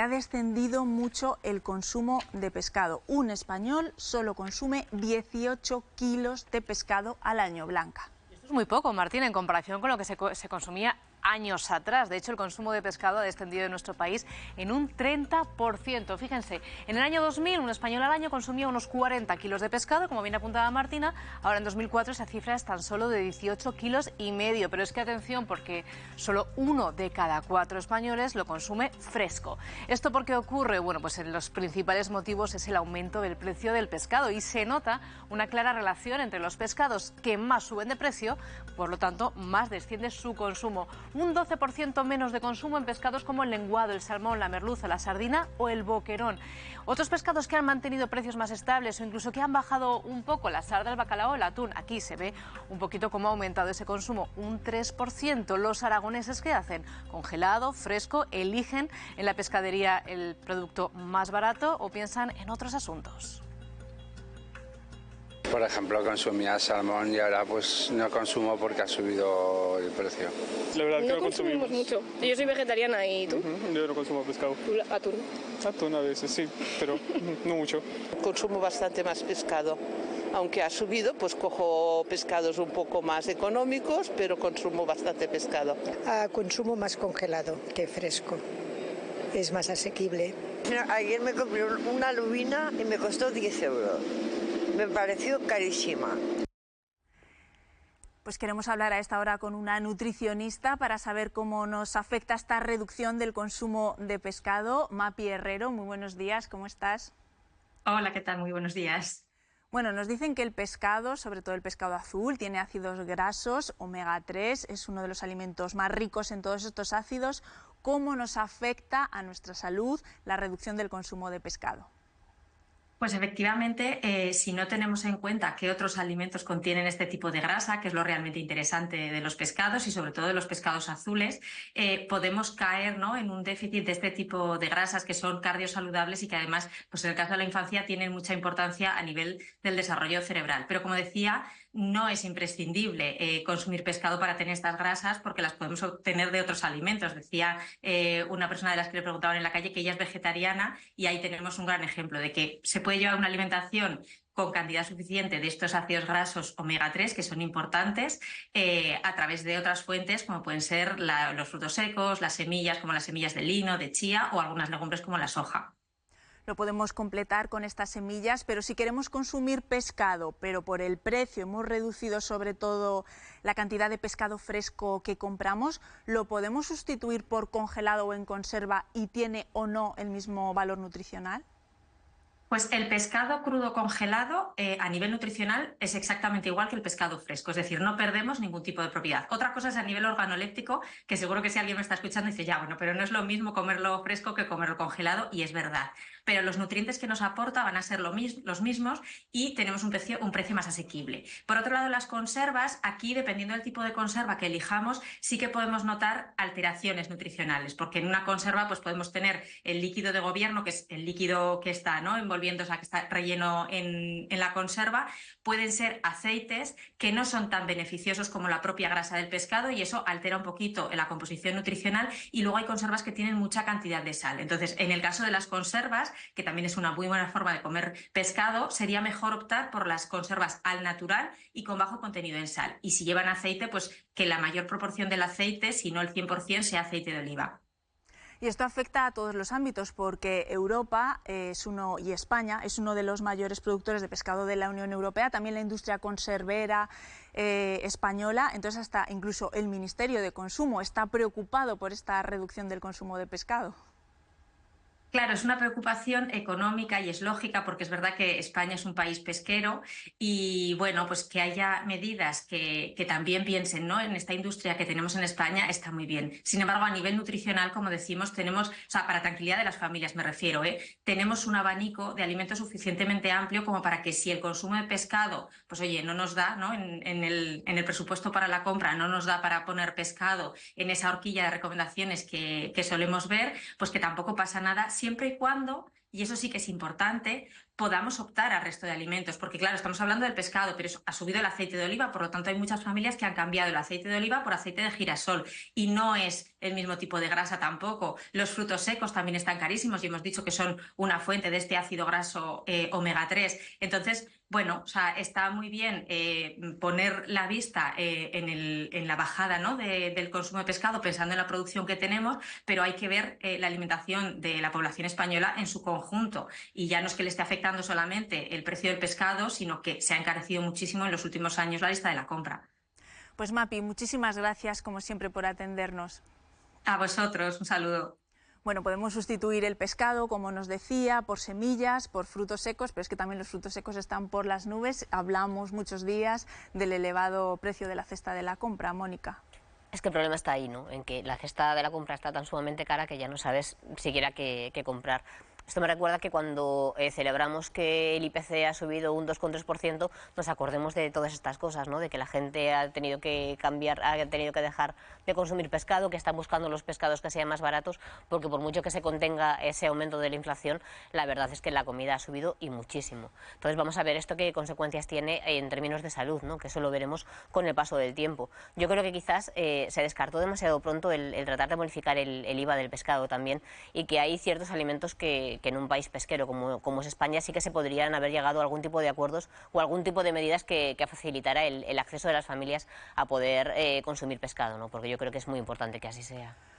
ha descendido mucho el consumo de pescado. Un español solo consume 18 kilos de pescado al año, Blanca. Esto es muy poco, Martín, en comparación con lo que se consumía años atrás. De hecho, el consumo de pescado ha descendido en nuestro país en un 30%. Fíjense, en el año 2000 un español al año consumía unos 40 kilos de pescado, como bien apuntaba Martina. Ahora en 2004 esa cifra es tan solo de 18 kilos y medio. Pero es que atención, porque solo 1 de cada 4 españoles lo consume fresco. ¿Esto por qué ocurre? Bueno, pues en los principales motivos es el aumento del precio del pescado y se nota una clara relación entre los pescados que más suben de precio, por lo tanto más desciende su consumo. Un 12% menos de consumo en pescados como el lenguado, el salmón, la merluza, la sardina o el boquerón. Otros pescados que han mantenido precios más estables o incluso que han bajado un poco, la sarda, el bacalao, el atún. Aquí se ve un poquito cómo ha aumentado ese consumo, un 3%. Los aragoneses, ¿qué hacen? Congelado, fresco, eligen en la pescadería el producto más barato o piensan en otros asuntos. Por ejemplo, consumía salmón y ahora pues no consumo porque ha subido el precio. La verdad que no consumimos mucho. Yo soy vegetariana, ¿y tú? Yo no consumo pescado. ¿Atún? Atún a veces, sí, pero no mucho. Consumo bastante más pescado. Aunque ha subido, pues cojo pescados un poco más económicos, pero consumo bastante pescado. Consumo más congelado que fresco. Es más asequible. Ayer me compré una lubina y me costó 10 euros. Me pareció carísima. Pues queremos hablar a esta hora con una nutricionista para saber cómo nos afecta esta reducción del consumo de pescado. Mapi Herrero, muy buenos días, ¿cómo estás? Hola, ¿qué tal? Muy buenos días. Bueno, nos dicen que el pescado, sobre todo el pescado azul, tiene ácidos grasos, omega 3, es uno de los alimentos más ricos en todos estos ácidos. ¿Cómo nos afecta a nuestra salud la reducción del consumo de pescado? Pues efectivamente, si no tenemos en cuenta qué otros alimentos contienen este tipo de grasa, que es lo realmente interesante de los pescados y sobre todo de los pescados azules, podemos caer, ¿no?, en un déficit de este tipo de grasas que son cardiosaludables y que además, pues en el caso de la infancia, tienen mucha importancia a nivel del desarrollo cerebral. Pero como decía, no es imprescindible consumir pescado para tener estas grasas porque las podemos obtener de otros alimentos. Decía una persona de las que le preguntaban en la calle que ella es vegetariana y ahí tenemos un gran ejemplo de que se puede llevar una alimentación con cantidad suficiente de estos ácidos grasos omega 3, que son importantes, a través de otras fuentes como pueden ser los frutos secos, las semillas como las semillas de lino, de chía o algunas legumbres como la soja. Lo podemos completar con estas semillas, pero si queremos consumir pescado, pero por el precio hemos reducido sobre todo la cantidad de pescado fresco que compramos, ¿lo podemos sustituir por congelado o en conserva y tiene o no el mismo valor nutricional? Pues el pescado crudo congelado a nivel nutricional es exactamente igual que el pescado fresco, es decir, no perdemos ningún tipo de propiedad. Otra cosa es a nivel organoléptico, que seguro que si alguien me está escuchando dice, ya, bueno, pero no es lo mismo comerlo fresco que comerlo congelado, y es verdad. Pero los nutrientes que nos aporta van a ser los mismos y tenemos un precio más asequible. Por otro lado, las conservas, aquí dependiendo del tipo de conserva que elijamos, sí que podemos notar alteraciones nutricionales, porque en una conserva pues podemos tener el líquido de gobierno, que es el líquido que está, ¿no?, envolviendo, o sea, que está relleno en la conserva. Pueden ser aceites que no son tan beneficiosos como la propia grasa del pescado y eso altera un poquito la composición nutricional, y luego hay conservas que tienen mucha cantidad de sal. Entonces, en el caso de las conservas, que también es una muy buena forma de comer pescado, sería mejor optar por las conservas al natural y con bajo contenido en sal. Y si llevan aceite, pues que la mayor proporción del aceite, si no el 100%, sea aceite de oliva. Y esto afecta a todos los ámbitos porque Europa y España es uno de los mayores productores de pescado de la Unión Europea, también la industria conservera española, entonces hasta incluso el Ministerio de Consumo está preocupado por esta reducción del consumo de pescado. Claro, es una preocupación económica y es lógica porque es verdad que España es un país pesquero y bueno, pues que haya medidas que también piensen, ¿no?, en esta industria que tenemos en España está muy bien. Sin embargo, a nivel nutricional, como decimos, tenemos, o sea, para tranquilidad de las familias me refiero, tenemos un abanico de alimentos suficientemente amplio como para que si el consumo de pescado, pues oye, no nos da, ¿no?, en el presupuesto para la compra no nos da para poner pescado en esa horquilla de recomendaciones que solemos ver, pues que tampoco pasa nada, siempre y cuando y eso sí que es importante, podamos optar al resto de alimentos, porque claro, estamos hablando del pescado, pero ha subido el aceite de oliva, por lo tanto hay muchas familias que han cambiado el aceite de oliva por aceite de girasol y no es el mismo tipo de grasa tampoco. Los frutos secos también están carísimos y hemos dicho que son una fuente de este ácido graso omega 3. Entonces, bueno, o sea, está muy bien poner la vista en la bajada, ¿no?, del consumo de pescado, pensando en la producción que tenemos, pero hay que ver la alimentación de la población española en su conjunto. Y ya no es que le esté afectando solamente el precio del pescado, sino que se ha encarecido muchísimo en los últimos años la lista de la compra. Pues Mapi, muchísimas gracias como siempre por atendernos. A vosotros, un saludo. Bueno, podemos sustituir el pescado, como nos decía, por semillas, por frutos secos, pero es que también los frutos secos están por las nubes. Hablamos muchos días del elevado precio de la cesta de la compra, Mónica. Es que el problema está ahí, ¿no?, en que la cesta de la compra está tan sumamente cara que ya no sabes siquiera qué comprar. Esto me recuerda que cuando celebramos que el IPC ha subido un 2,3%, nos acordemos de todas estas cosas, ¿no?, de que la gente ha tenido que cambiar, ha tenido que dejar de consumir pescado, que están buscando los pescados que sean más baratos, porque por mucho que se contenga ese aumento de la inflación, la verdad es que la comida ha subido y muchísimo. Entonces vamos a ver esto qué consecuencias tiene en términos de salud, ¿no?, que eso lo veremos con el paso del tiempo. Yo creo que quizás se descartó demasiado pronto el tratar de modificar el IVA del pescado también, y que hay ciertos alimentos que en un país pesquero como es España sí que se podrían haber llegado a algún tipo de acuerdos o algún tipo de medidas que facilitara el acceso de las familias a poder consumir pescado, ¿no?, porque yo creo que es muy importante que así sea.